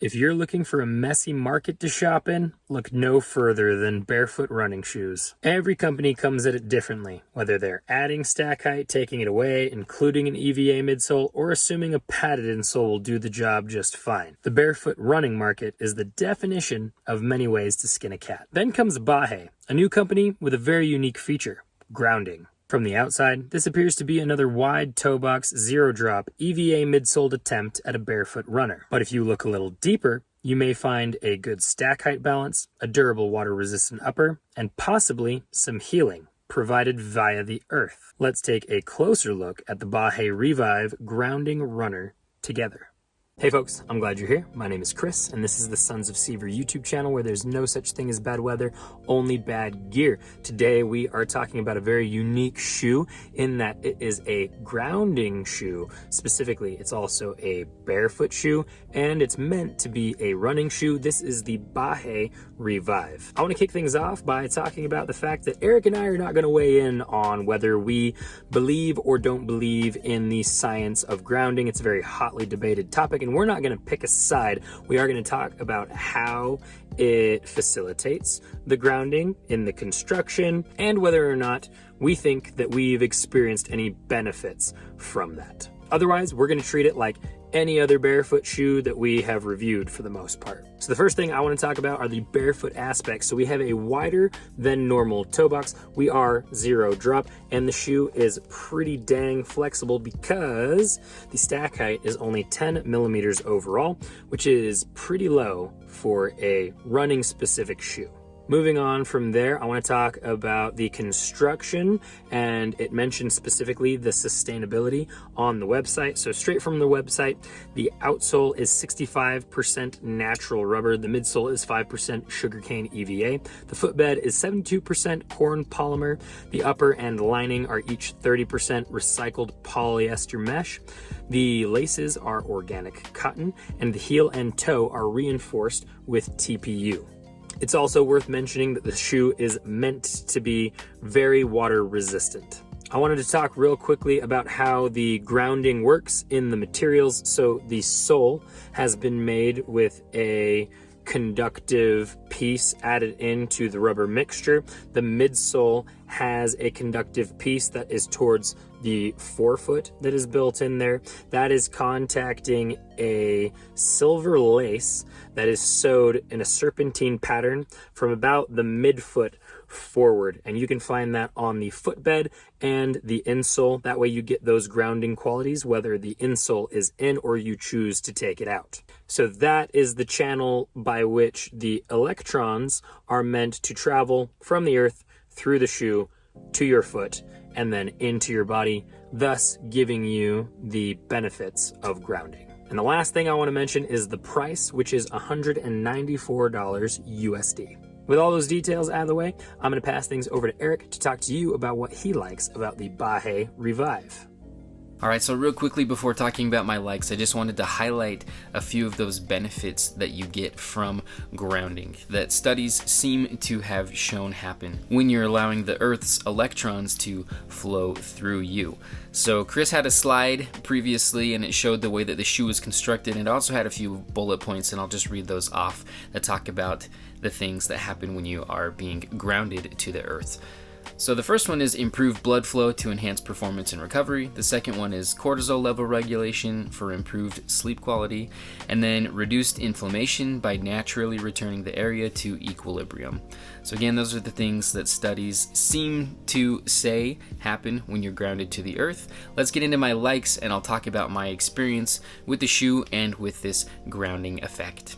If you're looking for a messy market to shop in, look no further than Barefoot running shoes. Every company comes at it differently, whether they're adding stack height, taking it away, including an EVA midsole, or assuming a padded insole will do the job just fine. The Barefoot running market is the definition of many ways to skin a cat. Then comes Bahe, a new company with a very unique feature: grounding. From the outside, this appears to be another wide toe box, zero drop, EVA midsoled attempt at a barefoot runner. But if you look a little deeper, you may find a good stack height balance, a durable water resistant upper, and possibly some healing provided via the earth. Let's take a closer look at the Bahe Revive grounding runner together. Hey folks, I'm glad you're here. My name is Chris, and this is the Sons of Sever YouTube channel where there's no such thing as bad weather, only bad gear. Today we are talking about a very unique shoe in that it is a grounding shoe. Specifically, it's also a barefoot shoe, and it's meant to be a running shoe. This is the Bahe Revive. I want to kick things off by talking about the fact that Eric and I are not going to weigh in on whether we believe or don't believe in the science of grounding. It's a very hotly debated topic, and we're not going to pick a side. We are going to talk about how it facilitates the grounding in the construction and whether or not we think that we've experienced any benefits from that. Otherwise, we're going to treat it like any other barefoot shoe that we have reviewed for the most part. So the first thing I want to talk about are the barefoot aspects. So we have a wider than normal toe box. We are zero drop, and the shoe is pretty dang flexible because the stack height is only 10 millimeters overall, which is pretty low for a running specific shoe. Moving on from there, I want to talk about the construction, and it mentions specifically the sustainability on the website. So straight from the website, the outsole is 65% natural rubber, the midsole is 5% sugarcane EVA, the footbed is 72% corn polymer, the upper and lining are each 30% recycled polyester mesh, the laces are organic cotton, and the heel and toe are reinforced with TPU. It's also worth mentioning that the shoe is meant to be very water resistant. I wanted to talk real quickly about how the grounding works in the materials. So the sole has been made with a conductive piece added into the rubber mixture. The midsole has a conductive piece that is towards the forefoot that is built in there. That is contacting a silver lace that is sewed in a serpentine pattern from about the midfoot forward, and you can find that on the footbed and the insole. That way you get those grounding qualities whether the insole is in or you choose to take it out. So that is the channel by which the electrons are meant to travel from the earth through the shoe to your foot and then into your body, thus giving you the benefits of grounding. And the last thing I want to mention is the price, which is $194 USD. With all those details out of the way, I'm going to pass things over to Eric to talk to you about what he likes about the Bahe Revive. Alright, so real quickly before talking about my likes, I just wanted to highlight a few of those benefits that you get from grounding that studies seem to have shown happen when you're allowing the Earth's electrons to flow through you. So Chris had a slide previously and it showed the way that the shoe is constructed, and it also had a few bullet points, and I'll just read those off that talk about the things that happen when you are being grounded to the Earth. So the first one is improved blood flow to enhance performance and recovery. The second one is cortisol level regulation for improved sleep quality. And then reduced inflammation by naturally returning the area to equilibrium. So again, those are the things that studies seem to say happen when you're grounded to the earth. Let's get into my likes, and I'll talk about my experience with the shoe and with this grounding effect.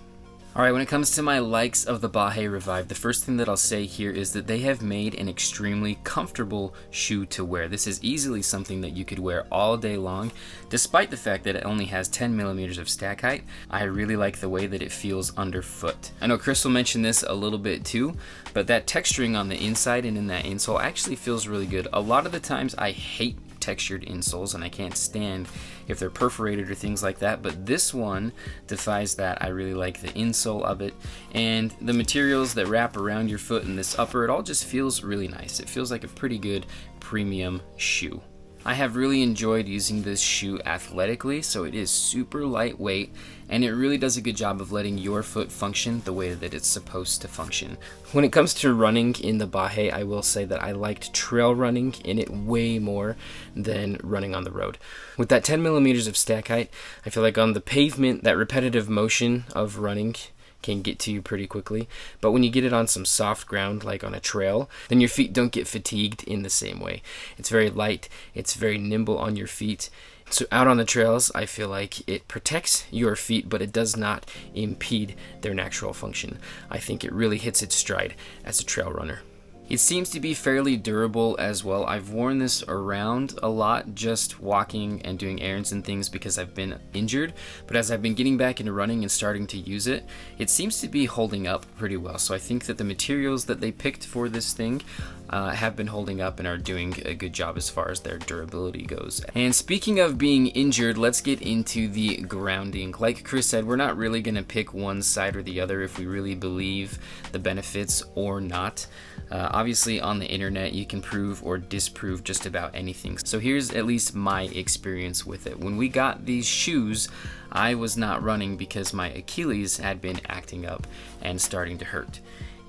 Alright, when it comes to my likes of the Bahe Revive, the first thing that I'll say here is that they have made an extremely comfortable shoe to wear. This is easily something that you could wear all day long, despite the fact that it only has 10 millimeters of stack height. I really like the way that it feels underfoot. I know Chris will mention this a little bit too, but that texturing on the inside and in that insole actually feels really good. A lot of the times I hate textured insoles and I can't stand if they're perforated or things like that, but this one defies that. I really like the insole of it, and the materials that wrap around your foot and this upper, it all just feels really nice. It feels like a pretty good premium shoe. I have really enjoyed using this shoe athletically, so it is super lightweight, and it really does a good job of letting your foot function the way that it's supposed to function. When it comes to running in the Bahe, I will say that I liked trail running in it way more than running on the road. With that 10 millimeters of stack height, I feel like on the pavement, that repetitive motion of running can get to you pretty quickly, but when you get it on some soft ground like on a trail, then your feet don't get fatigued in the same way. It's very light, it's very nimble on your feet. So out on the trails, I feel like it protects your feet, but it does not impede their natural function. I think it really hits its stride as a trail runner. It seems to be fairly durable as well. I've worn this around a lot, just walking and doing errands and things because I've been injured. But as I've been getting back into running and starting to use it, it seems to be holding up pretty well. So I think that the materials that they picked for this thing have been holding up and are doing a good job as far as their durability goes. And speaking of being injured, let's get into the grounding. Like Chris said, we're not really going to pick one side or the other if we really believe the benefits or not. Obviously on the internet you can prove or disprove just about anything. So here's at least my experience with it. When we got these shoes, I was not running because my Achilles had been acting up and starting to hurt.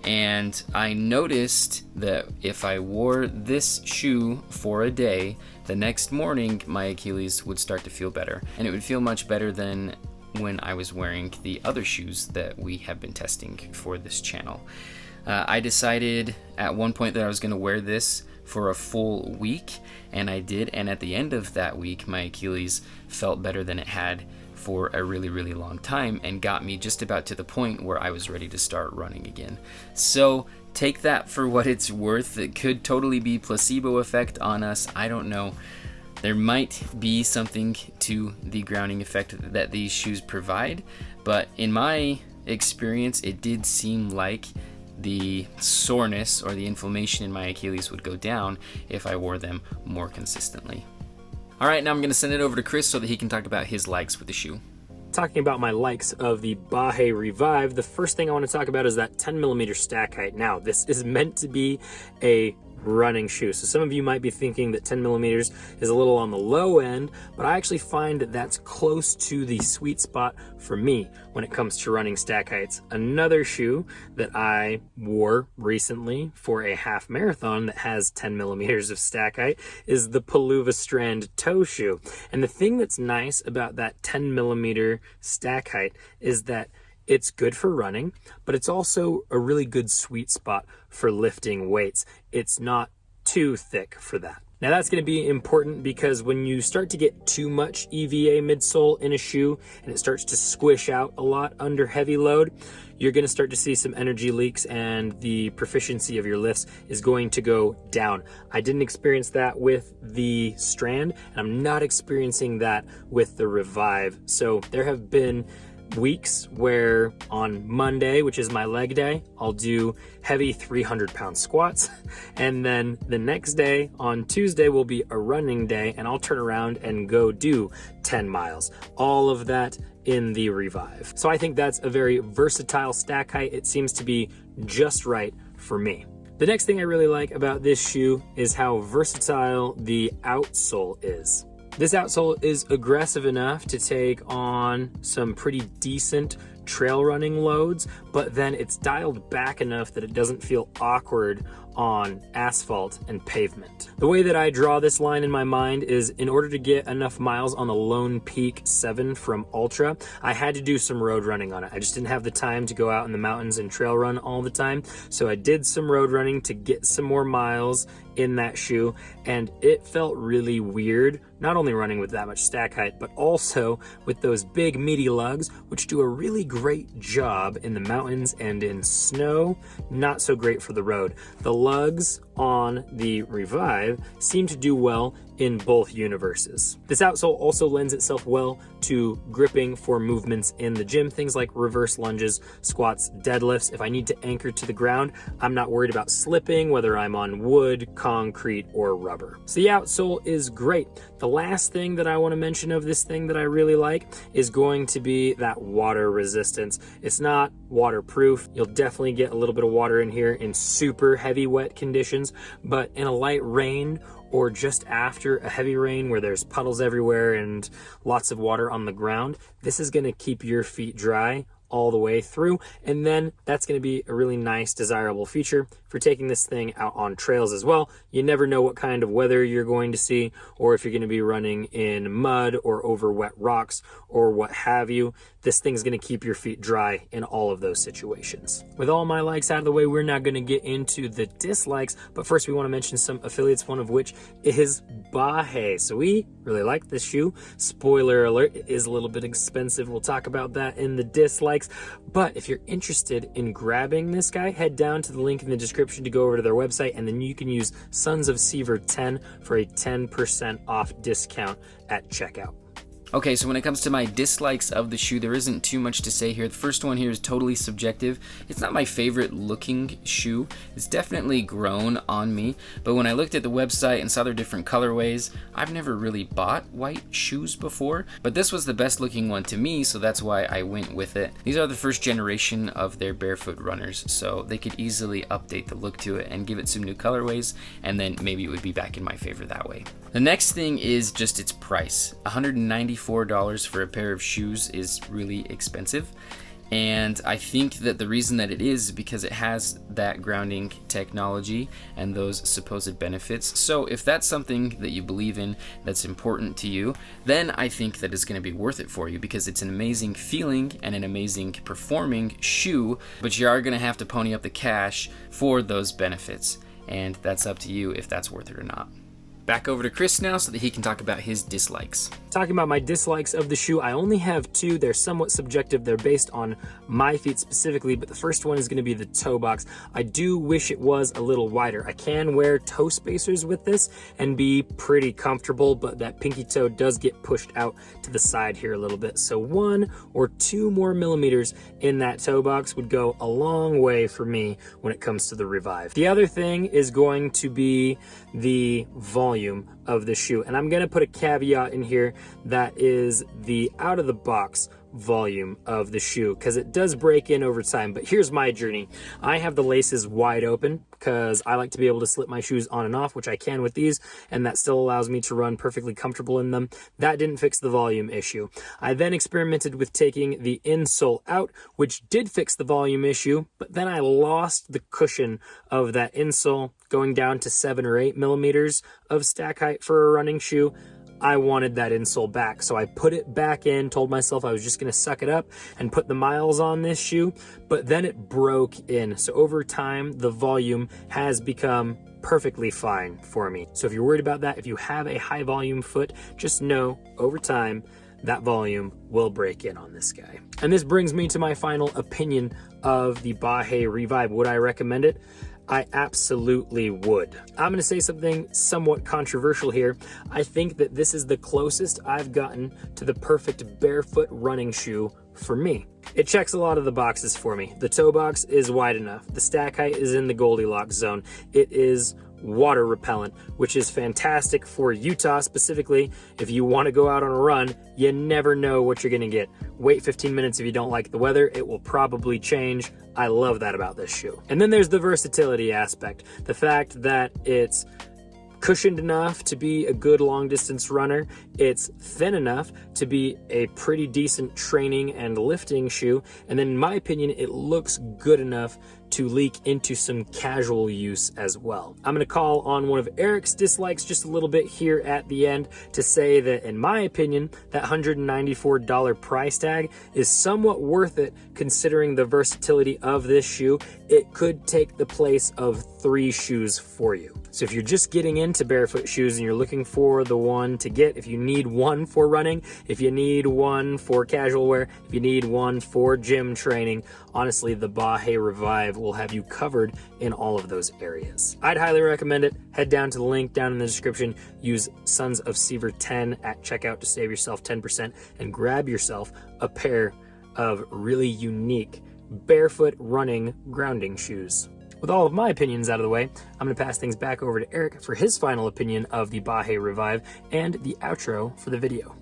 And I noticed that if I wore this shoe for a day, the next morning my Achilles would start to feel better. And it would feel much better than when I was wearing the other shoes that we have been testing for this channel. I decided at one point that I was going to wear this for a full week, and I did, and at the end of that week my Achilles felt better than it had for a really, really long time and got me just about to the point where I was ready to start running again. So take that for what it's worth. It could totally be placebo effect on us. I don't know. There might be something to the grounding effect that these shoes provide, but in my experience it did seem like the soreness or the inflammation in my Achilles would go down if I wore them more consistently. All right, now I'm going to send it over to Chris so that he can talk about his likes with the shoe. Talking about my likes of the Bahe Revive, the first thing I want to talk about is that 10 millimeter stack height. Now, this is meant to be a running shoe. So some of you might be thinking that 10 millimeters is a little on the low end, but I actually find that that's close to the sweet spot for me when it comes to running stack heights. Another shoe that I wore recently for a half marathon that has 10 millimeters of stack height is the Paluva Strand toe shoe. And the thing that's nice about that 10 millimeter stack height is that it's good for running, but it's also a really good sweet spot for lifting weights. It's not too thick for that. Now that's going to be important because when you start to get too much EVA midsole in a shoe and it starts to squish out a lot under heavy load, you're going to start to see some energy leaks and the proficiency of your lifts is going to go down. I didn't experience that with the Strand, and I'm not experiencing that with the Revive. So there have been weeks where on Monday, which is my leg day, I'll do heavy 300-pound squats, and then the next day on Tuesday will be a running day and I'll turn around and go do 10 miles. All of that in the Revive. So I think that's a very versatile stack height. It seems to be just right for me. The next thing I really like about this shoe is how versatile the outsole is. This outsole is aggressive enough to take on some pretty decent trail running loads, but then it's dialed back enough that it doesn't feel awkward on asphalt and pavement. The way that I draw this line in my mind is in order to get enough miles on the Lone Peak 7 from Ultra, I had to do some road running on it. I just didn't have the time to go out in the mountains and trail run all the time. So I did some road running to get some more miles in that shoe, and it felt really weird, not only running with that much stack height, but also with those big meaty lugs, which do a really great job in the mountains and in snow, not so great for the road. The lugs on the Revive seem to do well in both universes. This outsole also lends itself well to gripping for movements in the gym, things like reverse lunges, squats, deadlifts. If I need to anchor to the ground, I'm not worried about slipping, whether I'm on wood, concrete, or rubber. So the outsole is great. The last thing that I want to mention of this thing that I really like is going to be that water resistance. It's not waterproof. You'll definitely get a little bit of water in here in super heavy wet conditions, situations, but in a light rain or just after a heavy rain where there's puddles everywhere and lots of water on the ground, this is going to keep your feet dry all the way through, and then that's going to be a really nice, desirable feature for taking this thing out on trails as well. You never know what kind of weather you're going to see, or if you're going to be running in mud or over wet rocks or what have you. This thing's going to keep your feet dry in all of those situations. With all my likes out of the way, we're now going to get into the dislikes, but first we want to mention some affiliates, one of which is Bahe. So we really like this shoe. Spoiler alert, it is a little bit expensive. We'll talk about that in the dislikes. But if you're interested in grabbing this guy, head down to the link in the description to go over to their website, and then you can use sonsofsever10 for a 10% off discount at checkout. Okay, so when it comes to my dislikes of the shoe, there isn't too much to say here. The first one here is totally subjective. It's not my favorite looking shoe. It's definitely grown on me, but when I looked at the website and saw their different colorways, I've never really bought white shoes before, but this was the best looking one to me, so that's why I went with it. These are the first generation of their Barefoot runners, so they could easily update the look to it and give it some new colorways, and then maybe it would be back in my favor that way. The next thing is just its price. $194 for a pair of shoes is really expensive, and I think that the reason that it is because it has that grounding technology and those supposed benefits. So if that's something that you believe in, that's important to you, then I think that it's going to be worth it for you, because it's an amazing feeling and an amazing performing shoe, but you are going to have to pony up the cash for those benefits, and that's up to you if that's worth it or not. Back over to Chris now so that he can talk about his dislikes. Talking about my dislikes of the shoe, I only have two. They're somewhat subjective. They're based on my feet specifically, but the first one is going to be the toe box. I do wish it was a little wider. I can wear toe spacers with this and be pretty comfortable, but that pinky toe does get pushed out to the side here a little bit. So 1 or 2 more millimeters in that toe box would go a long way for me when it comes to the Revive. The other thing is going to be the volume of the shoe, and I'm going to put a caveat in here that is the out of the box volume of the shoe, because it does break in over time. But here's my journey. I have the laces wide open because I like to be able to slip my shoes on and off, which I can with these, and that still allows me to run perfectly comfortable in them. That didn't fix the volume issue. I then experimented with taking the insole out, which did fix the volume issue, but then I lost the cushion of that insole, going down to 7 or 8 millimeters of stack height for a running shoe. I wanted that insole back, so I put it back in, told myself I was just going to suck it up and put the miles on this shoe, but then it broke in. So over time, the volume has become perfectly fine for me. So if you're worried about that, if you have a high volume foot, just know over time, that volume will break in on this guy. And this brings me to my final opinion of the Bahe Revive. Would I recommend it? I absolutely would. I'm going to say something somewhat controversial here. I think that this is the closest I've gotten to the perfect barefoot running shoe for me. It checks a lot of the boxes for me. The toe box is wide enough. The stack height is in the Goldilocks zone. It is water repellent, which is fantastic for Utah specifically. If you want to go out on a run, you never know what you're going to get. Wait 15 minutes if you don't like the weather. It will probably change. I love that about this shoe. And then there's the versatility aspect. The fact that it's cushioned enough to be a good long distance runner. It's thin enough to be a pretty decent training and lifting shoe. And then in my opinion, it looks good enough to leak into some casual use as well. I'm gonna call on one of Eric's dislikes just a little bit here at the end to say that in my opinion, that $194 price tag is somewhat worth it considering the versatility of this shoe. It could take the place of 3 shoes for you. So if you're just getting into barefoot shoes and you're looking for the one to get, if you need one for running, if you need one for casual wear, if you need one for gym training, honestly, the Bahe Revive will have you covered in all of those areas. I'd highly recommend it. Head down to the link down in the description. Use sonsofsever10 at checkout to save yourself 10% and grab yourself a pair of really unique barefoot running grounding shoes. With all of my opinions out of the way, I'm going to pass things back over to Eric for his final opinion of the Bahe Revive and the outro for the video.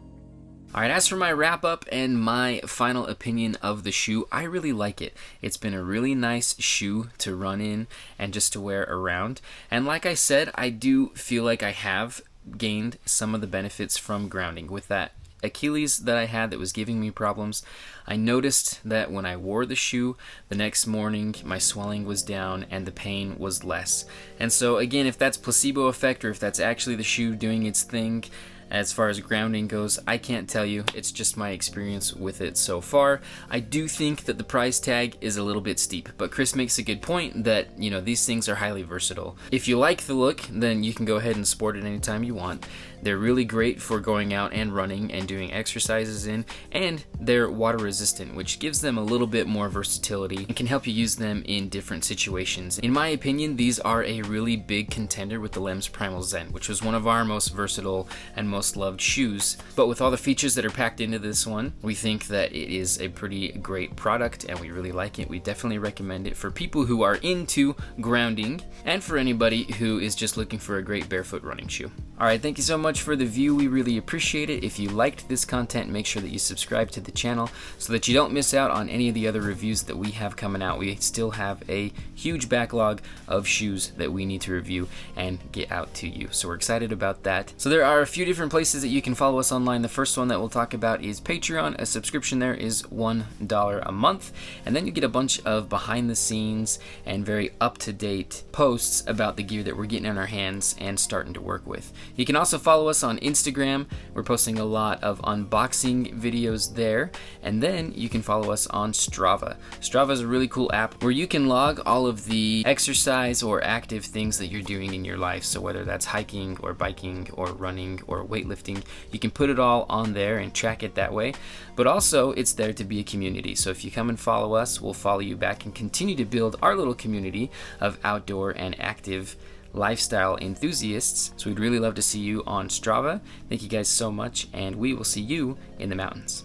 Alright, as for my wrap up and my final opinion of the shoe, I really like it. It's been a really nice shoe to run in and just to wear around. And like I said, I do feel like I have gained some of the benefits from grounding. With that Achilles that I had that was giving me problems, I noticed that when I wore the shoe, the next morning my swelling was down and the pain was less. And so again, if that's placebo effect or if that's actually the shoe doing its thing, as far as grounding goes, I can't tell you. It's just my experience with it so far. I do think that the price tag is a little bit steep, but Chris makes a good point that, these things are highly versatile. If you like the look, then you can go ahead and sport it anytime you want. They're really great for going out and running and doing exercises in, and they're water resistant, which gives them a little bit more versatility and can help you use them in different situations. In my opinion, these are a really big contender with the Lems Primal Zen, which was one of our most versatile and most loved shoes. But with all the features that are packed into this one, we think that it is a pretty great product and we really like it. We definitely recommend it for people who are into grounding and for anybody who is just looking for a great barefoot running shoe. Alright, thank you so much for the view. We really appreciate it. If you liked this content, make sure that you subscribe to the channel so that you don't miss out on any of the other reviews that we have coming out. We still have a huge backlog of shoes that we need to review and get out to you. So we're excited about that. So there are a few different places that you can follow us online. The first one that we'll talk about is Patreon. A subscription there is $1 a month. And then you get a bunch of behind the scenes and very up-to-date posts about the gear that we're getting in our hands and starting to work with. You can also follow us on Instagram. We're posting a lot of unboxing videos there. And then you can follow us on Strava. Strava is a really cool app where you can log all of the exercise or active things that you're doing in your life. So whether that's hiking or biking or running or weightlifting, you can put it all on there and track it that way. But also it's there to be a community. So if you come and follow us, we'll follow you back and continue to build our little community of outdoor and active lifestyle enthusiasts. So we'd really love to see you on Strava. Thank you guys so much, and we will see you in the mountains.